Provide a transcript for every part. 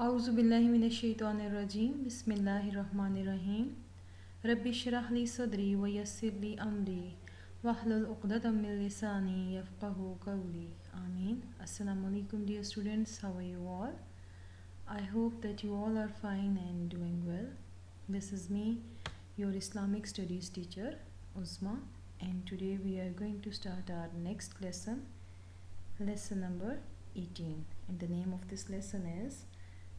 औज़ु बिल्लाहि मिनश शैतानिर रजीम बिस्मिल्लाहिर रहमानिर रहीम रब्बि इश्रह ली सदरी व यस्सिर ली अमरी वहलुल उक़दतम मिन लिसानी यफ़क़हू क़ौली आमीन. Assalamu alaikum dear students, how are you all? I hope that you all are fine and doing well. This is me, your Islamic studies teacher Uzma, and today we are going to start our next lesson number 18, and the name of this lesson is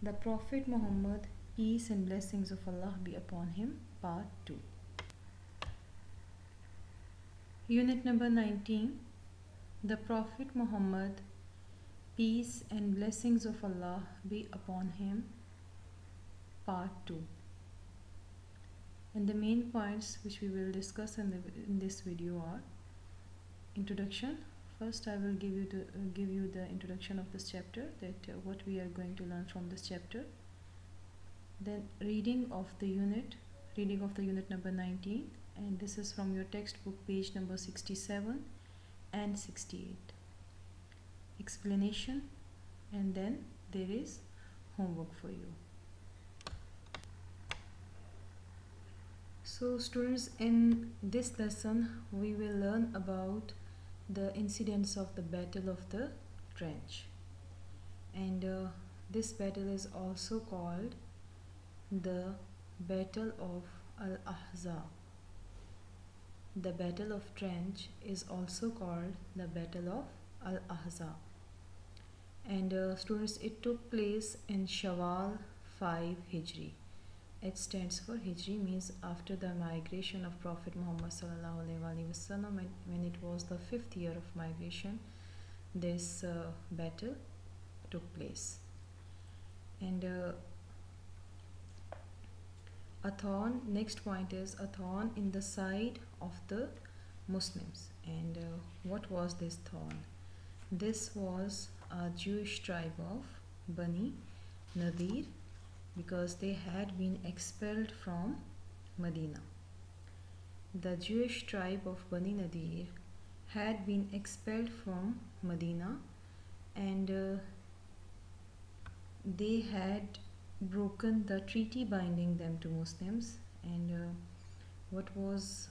The Prophet Muhammad, peace and blessings of Allah be upon him, part 2. Unit number 19, The Prophet Muhammad, peace and blessings of Allah be upon him, part 2. And the main points which we will discuss in this video are: introduction. First, I will give you the introduction of this chapter, that what we are going to learn from this chapter. Then reading of the unit number 19, and this is from your textbook, page number 67 and 68. Explanation, and then there is homework for you. So students, in this lesson we will learn about the incidents of the Battle of the Trench, and this battle is also called the Battle of Al-Ahzab. The Battle of Trench is also called the Battle of Al-Ahzab, and students, it took place in Shawwal 5 Hijri. It stands for Hijri, means after the migration of Prophet Muhammad sallallahu alaihi wasallam, when it was the 5th year of migration, this battle took place. And a thorn, next point is a thorn in the side of the Muslims. And what was this thorn? This was a Jewish tribe of Bani Nadir, because they had been expelled from Medina. The Jewish tribe of Bani Nadir had been expelled from Medina, and they had broken the treaty binding them to Muslims. And what was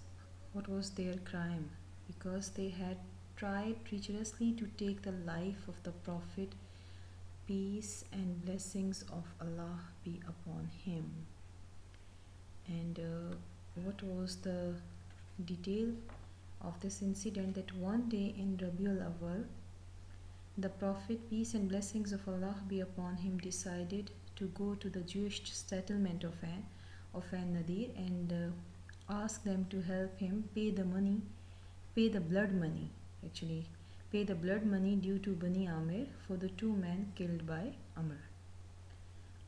their crime? Because they had tried treacherously to take the life of the Prophet, peace and blessings of Allah be upon him. And what was the detail of this incident? That one day in Rabiul Awwal, the Prophet, peace and blessings of Allah be upon him, decided to go to the Jewish settlement of An Nadir and ask them to help him pay the blood money due to Bani Amir for the 2 men killed by Amr.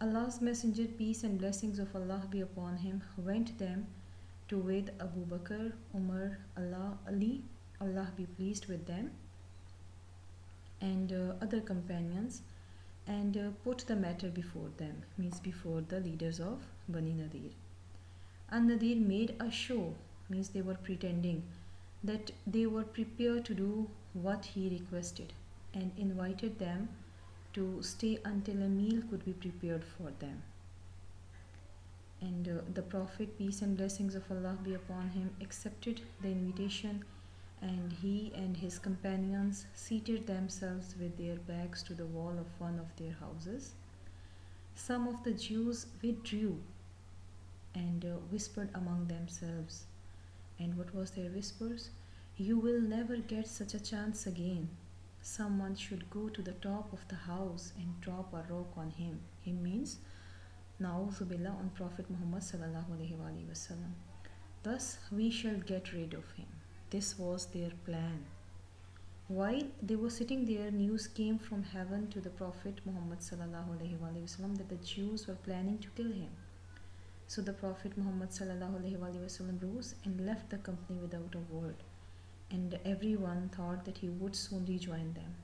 Allah's Messenger, peace and blessings of Allah be upon him, went them to with Abu Bakr, Umar, Ali, Allah be pleased with them, and other companions, and put the matter before them, means before the leaders of Bani Nadir. And Nadir made a show, means they were pretending that they were prepared to do what he requested, and invited them to stay until a meal could be prepared for them. And the Prophet, peace and blessings of Allah be upon him, accepted the invitation, and he and his companions seated themselves with their backs to the wall of one of their houses. Some of the Jews withdrew and whispered among themselves. And what was their whispers? You will never get such a chance again. Someone should go to the top of the house and drop a rock on him. Him means Na'udhu Billah, on Prophet Muhammad sallallahu alaihi wasallam. Thus we shall get rid of him. This was their plan. While they were sitting there, news came from heaven to the Prophet Muhammad sallallahu alaihi wasallam that the Jews were planning to kill him. So the Prophet Muhammad sallallahu alaihi wasallam rose and left the company without a word, and everyone thought that he would soon rejoin them.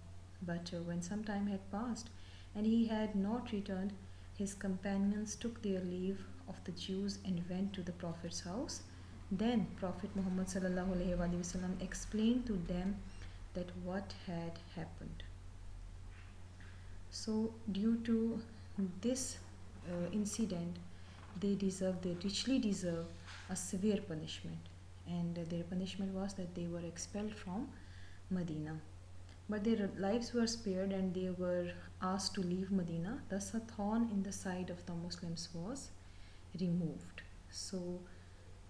But when some time had passed and he had not returned, his companions took their leave of the Jews and went to the Prophet's house. Then Prophet Muhammad sallallahu alaihi wasallam explained to them that what had happened. So due to this incident, they richly deserve a severe punishment. And their punishment was that they were expelled from Medina. But their lives were spared and they were asked to leave Medina. Thus, a thorn in the side of the Muslims was removed. So,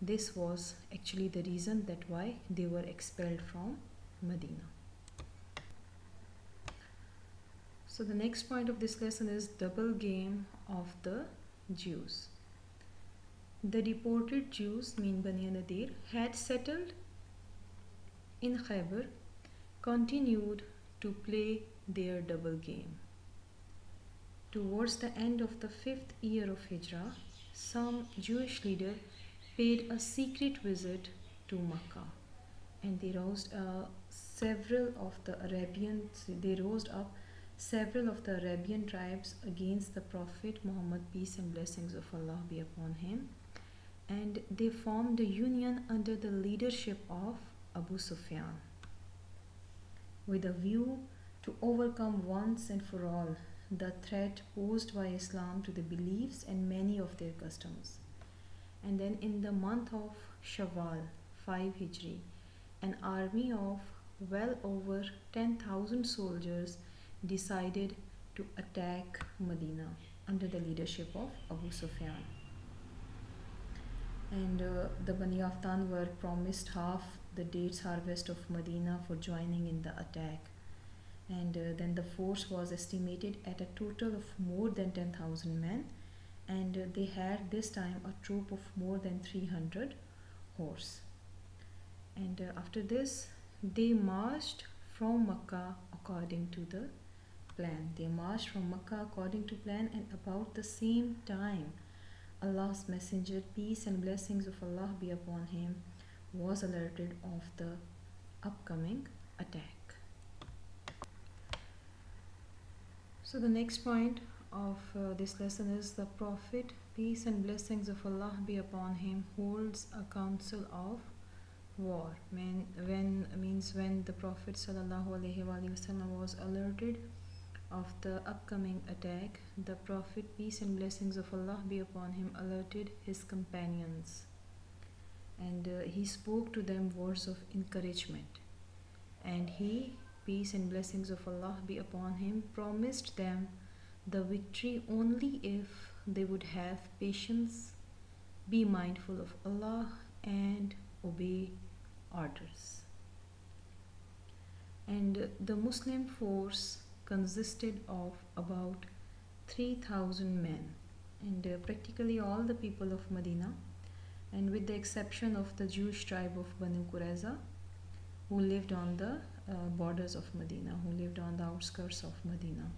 this was actually the reason that why they were expelled from Medina. So, the next point of this lesson is double game of the Jews. The deported Jews, mean Bani Nadir, had settled in Khaybar, continued to play their double game. Towards the end of the 5th year of Hijrah, some Jewish leader paid a secret visit to Makkah, and they rose up several of the Arabian tribes against the Prophet Muhammad, peace and blessings of Allah be upon him, and they formed a union under the leadership of Abu Sufyan with a view to overcome once and for all the threat posed by Islam to the beliefs and many of their customs. And then in the month of Shawwal 5 Hijri, an army of well over 10,000 soldiers decided to attack Medina under the leadership of Abu Sufyan. And the Bani Aftan were promised half the dates harvest of Medina for joining in the attack. And then the force was estimated at a total of more than 10,000 men, and they had this time a troop of more than 300 horse. And after this, they marched from Makkah according to the plan. They marched from Makkah according to plan, and about the same time, Allah's Messenger, peace and blessings of Allah be upon him, was alerted of the upcoming attack. So the next point of this lesson is the Prophet, peace and blessings of Allah be upon him, holds a council of war. When the Prophet ﷺ was alerted of the upcoming attack, the Prophet, peace and blessings of Allah be upon him, alerted his companions, and he spoke to them words of encouragement, and he, peace and blessings of Allah be upon him, promised them the victory only if they would have patience, be mindful of Allah, and obey orders. And the Muslim force consisted of about 3,000 men, and practically all the people of Medina, and with the exception of the Jewish tribe of Banu Qurayza, who lived on the borders of Medina, who lived on the outskirts of Medina.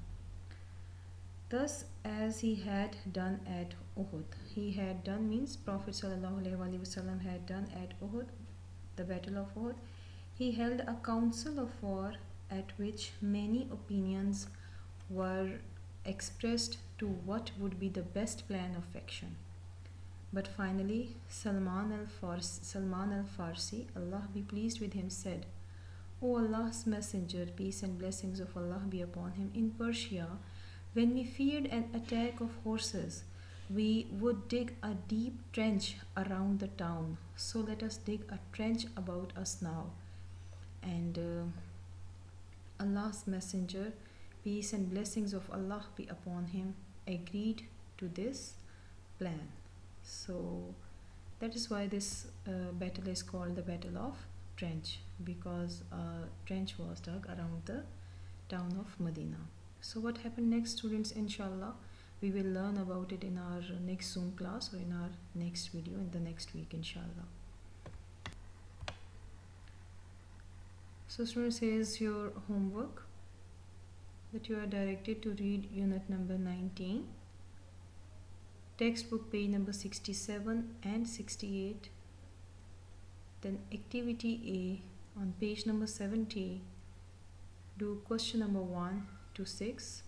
Thus, as he had done at Uhud, he had done means Prophet ﷺ had done at Uhud, the battle of Uhud, he held a council of war at which many opinions were expressed to what would be the best plan of action. But finally, Salman al-Farsi, Allah be pleased with him, said, O Allah's Messenger, peace and blessings of Allah be upon him, in Persia, when we feared an attack of horses, we would dig a deep trench around the town. So let us dig a trench about us now. And Allah's Messenger, peace and blessings of Allah be upon him, agreed to this plan. So that is why this battle is called the Battle of Trench, because a trench was dug around the town of Medina. So what happened next, students? Inshallah, we will learn about it in our next Zoom class or in our next video in the next week, inshallah. So students, here's your homework that you are directed to read unit number 19, textbook page number 67 and 68. Then activity A on page number 70, do question number 1 to 6,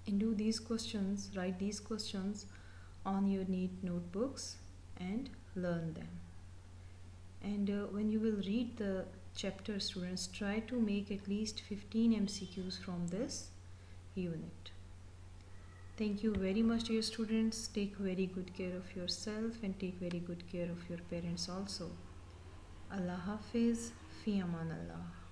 and do these questions, write these questions on your neat notebooks and learn them. And when you will read the chapter, students, try to make at least 15 MCQs from this unit. Thank you very much, dear students. Take very good care of yourself and take very good care of your parents also. Allah Hafiz. Fi Aman Allah.